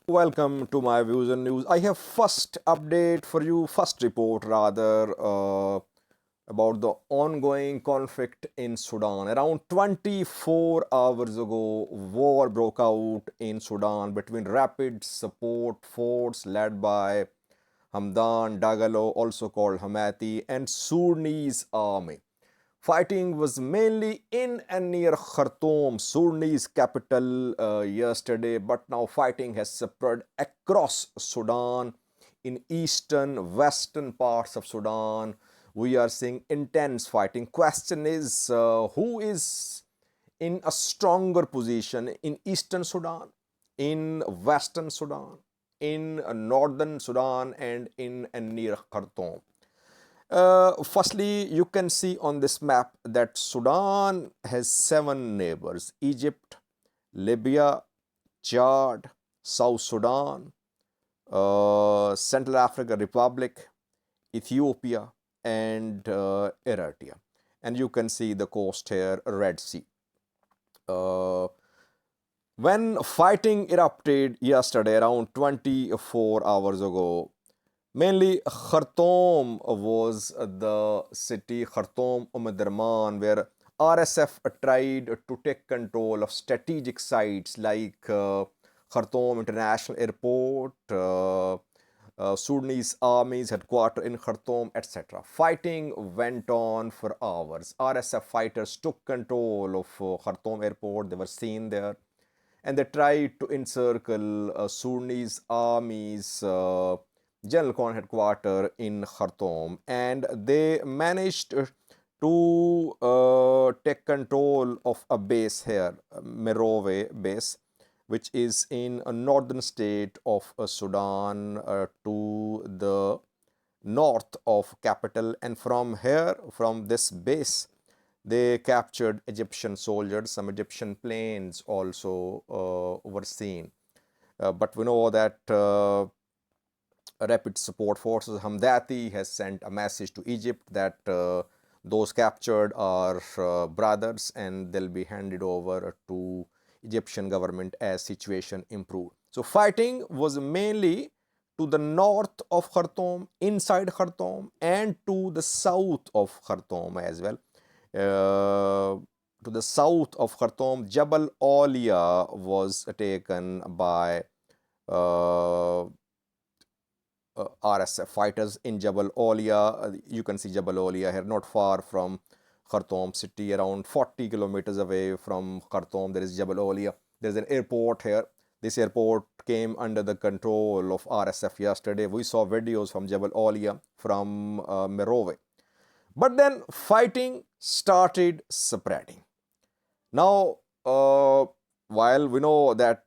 Welcome to my views and news. I have first update for you, first report rather, about the ongoing conflict in Sudan. Around 24 hours ago, war broke out in Sudan between Rapid Support Force led by Hamdan Dagalo, also called Hamati, and Sudanese army. Fighting was mainly in and near Khartoum, Sudanese capital, yesterday, but now fighting has spread across Sudan in eastern, western parts of Sudan. We are seeing intense fighting. Question is, who is in a stronger position in eastern Sudan, in western Sudan, in northern Sudan, and in and near Khartoum? Firstly, you can see on this map that Sudan has 7 neighbors: Egypt, Libya, Chad, South Sudan, Central African Republic, Ethiopia, and Eritrea. And you can see the coast here, Red Sea. Uh, when fighting erupted yesterday, around 24 hours ago, mainly Khartoum was the city, Khartoum where RSF tried to take control of strategic sites like Khartoum International Airport, Sudanese army's headquarters in Khartoum, etc. Fighting went on for hours. RSF fighters took control of Khartoum Airport. They were seen there, and they tried to encircle Sudanese army's general command headquarters in Khartoum, and they managed to take control of a base here, Merowe base, which is in a northern state of Sudan, to the north of capital. And from here, from this base, they captured Egyptian soldiers. Some Egyptian planes also were seen. But we know that Rapid Support Forces Hamdati has sent a message to Egypt that those captured are brothers, and they'll be handed over to Egyptian government as situation improve. So fighting was mainly to the north of Khartoum, inside Khartoum, and to the south of Khartoum as well. To the south of Khartoum, Jabal Olia was taken by RSF fighters in Jabal Olia. You can see Jabal Olia here, not far from Khartoum city, around 40 kilometers away from Khartoum. There is Jabal Olia. There's an airport here. This airport came under the control of RSF yesterday. We saw videos from Jabal Olia, from Merowe. But then fighting started spreading. Now, while we know that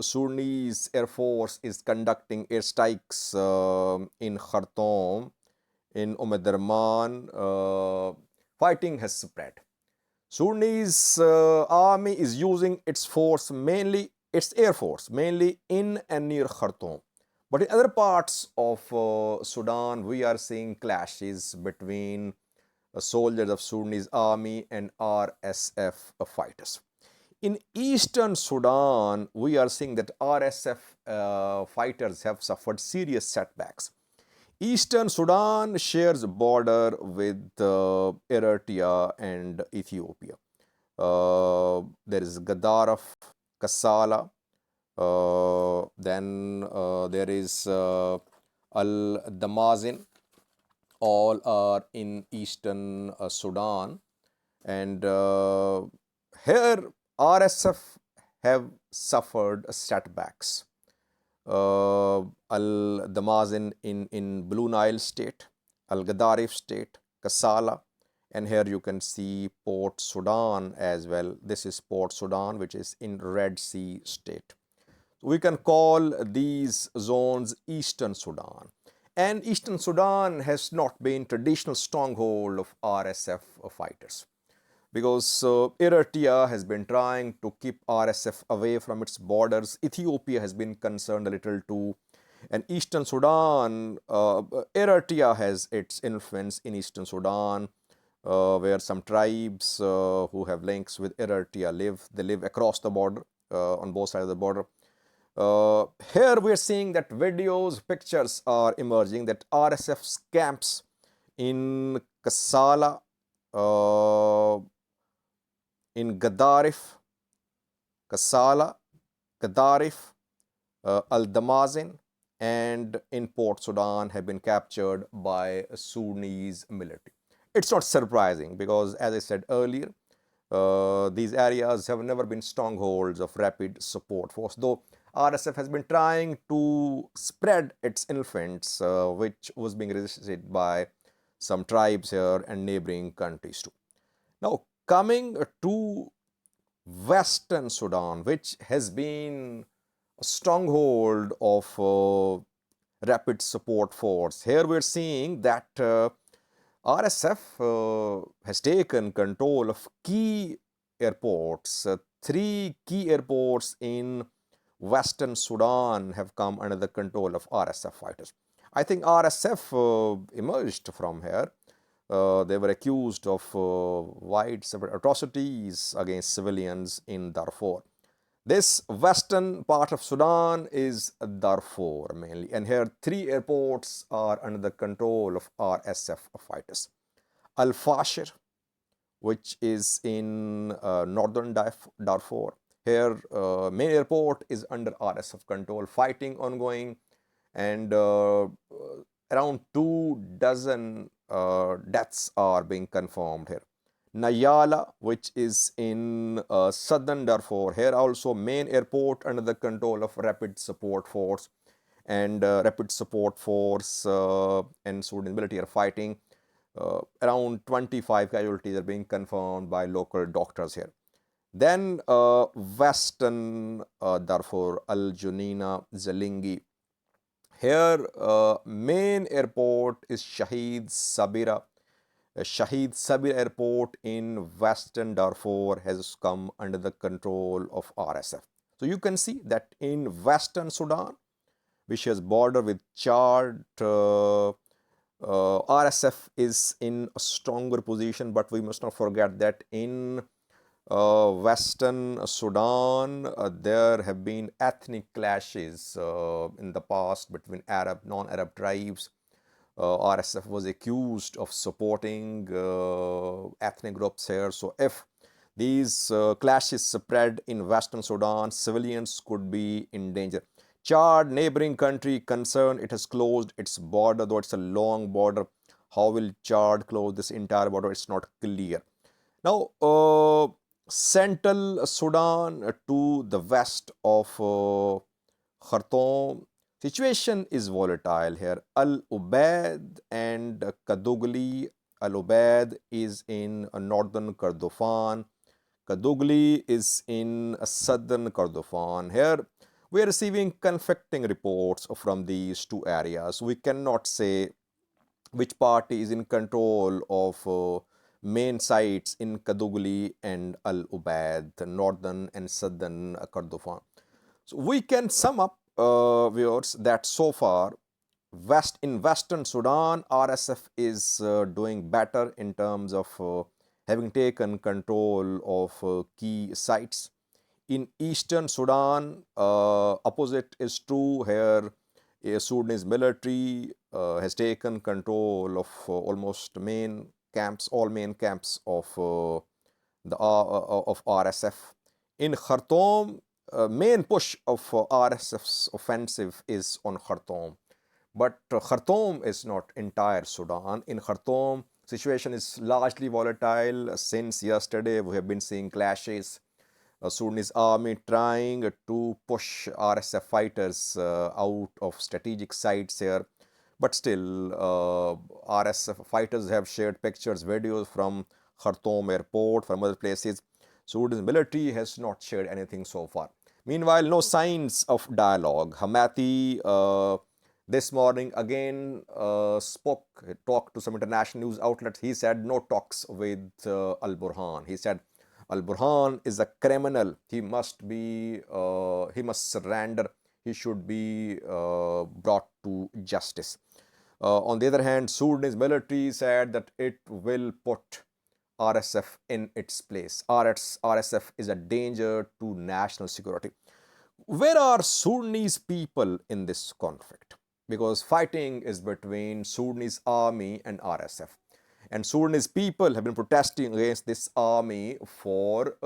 Sudanese Air Force is conducting airstrikes in Khartoum, in Omdurman, fighting has spread. Sudanese army is using its force, mainly its air force, mainly in and near Khartoum. But in other parts of Sudan, we are seeing clashes between soldiers of Sudanese army and RSF fighters. In eastern Sudan, we are seeing that RSF fighters have suffered serious setbacks. Eastern Sudan shares a border with Eritrea and Ethiopia. There is Gaddaraf, Kassala, then there is Al Damazin. All are in eastern Sudan, and here RSF have suffered setbacks. Al Damazin in Blue Nile state, Al Gaddarif state, Kassala, and here you can see Port Sudan as well. This is Port Sudan, which is in Red Sea state. We can call these zones Eastern Sudan. And Eastern Sudan has not been traditional stronghold of RSF fighters, because Eritrea has been trying to keep RSF away from its borders. Ethiopia has been concerned a little too. And Eastern Sudan, Eritrea has its influence in Eastern Sudan, where some tribes who have links with Eritrea live. They live across the border, on both sides of the border. Here we're seeing that videos, pictures are emerging that RSF's camps in Kassala, uh, in Kassala, Gaddarif, Al Damazin, and in Port Sudan have been captured by Sudanese military. It's not surprising because, as I said earlier, these areas have never been strongholds of rapid support force, though RSF has been trying to spread its influence, which was being resisted by some tribes here and neighboring countries too. Now, coming to Western Sudan, which has been a stronghold of rapid support force. Here we're seeing that RSF has taken control of key airports. Three key airports in Western Sudan have come under the control of RSF fighters. I think RSF emerged from here. They were accused of widespread atrocities against civilians in Darfur. This western part of Sudan is Darfur mainly, and here three airports are under the control of RSF fighters. Al Fashir, which is in northern Darfur. Here, main airport is under RSF control, fighting ongoing, and around 2 dozen deaths are being confirmed here. Nayala, which is in southern Darfur. Here also main airport under the control of Rapid Support Force, and Rapid Support Force and Sudan military are fighting. Around 25 casualties are being confirmed by local doctors here. Then Western Darfur, Al Junina, Zalingi. Here main airport is Shahid Sabira. Shahid Sabir Airport in Western Darfur has come under the control of RSF. So you can see that in Western Sudan, which has border with Chad, RSF is in a stronger position, but we must not forget that in Western Sudan, there have been ethnic clashes in the past between Arab, non-Arab tribes. RSF was accused of supporting ethnic groups here. So if these clashes spread in Western Sudan, civilians could be in danger. Chad, neighboring country, concerned it has closed its border, though it's a long border. How will Chad close this entire border? It's not clear. Now, Central Sudan to the west of Khartoum, situation is volatile here. Al Ubaid and Kadugli. Al Ubaid is in northern Kordofan. Kadugli is in southern Kordofan. Here we are receiving conflicting reports from these two areas. We cannot say which party is in control of main sites in Kadugli and Al Ubaid, the northern and southern Kordofan. So we can sum up, viewers, that so far in Western Sudan, RSF is doing better in terms of having taken control of key sites. In Eastern Sudan, opposite is true. Here, Sudanese military has taken control of almost main camps, all main camps of of RSF. In Khartoum, main push of RSF's offensive is on Khartoum. But Khartoum is not entire Sudan. In Khartoum, situation is largely volatile. Since yesterday, we have been seeing clashes. Sudanese army trying to push RSF fighters out of strategic sites here. But still, RSF fighters have shared pictures, videos from Khartoum airport, from other places. Sudan's military has not shared anything so far. Meanwhile, no signs of dialogue. Hamati this morning again talked to some international news outlets. He said no talks with Al Burhan. He said Al Burhan is a criminal. He must surrender. He should be brought to justice. On the other hand, Sudanese military said that it will put RSF in its place. RSF is a danger to national security. where are Sudanese people in this conflict? Because fighting is between Sudanese army and RSF. And Sudanese people have been protesting against this army for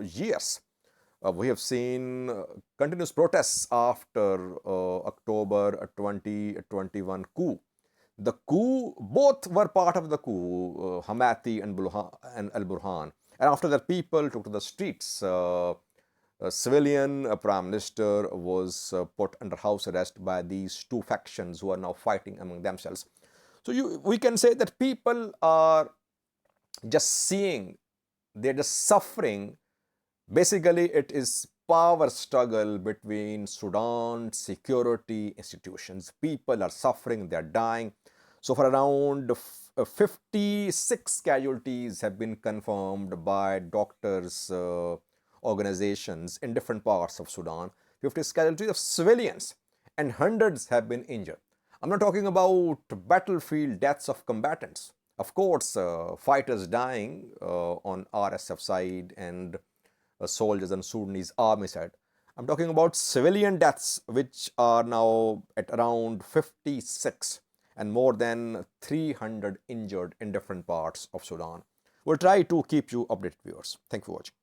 years. We have seen continuous protests after October 2021 coup. The coup, both were part of the coup, Hamati and Al Burhan. And after that, people took to the streets. A civilian prime minister was put under house arrest by these two factions who are now fighting among themselves. So we can say that people are just seeing, they're just suffering. Basically, it is power struggle between Sudan security institutions. People are suffering, they're dying. So for around 56 casualties have been confirmed by doctors' organizations in different parts of Sudan. 50 casualties of civilians and hundreds have been injured. I'm not talking about battlefield deaths of combatants. Of course, fighters dying on RSF side and soldiers and Sudanese army side. I'm talking about civilian deaths, which are now at around 56 and more than 300 injured in different parts of Sudan. We'll try to keep you updated, viewers. Thank you for watching.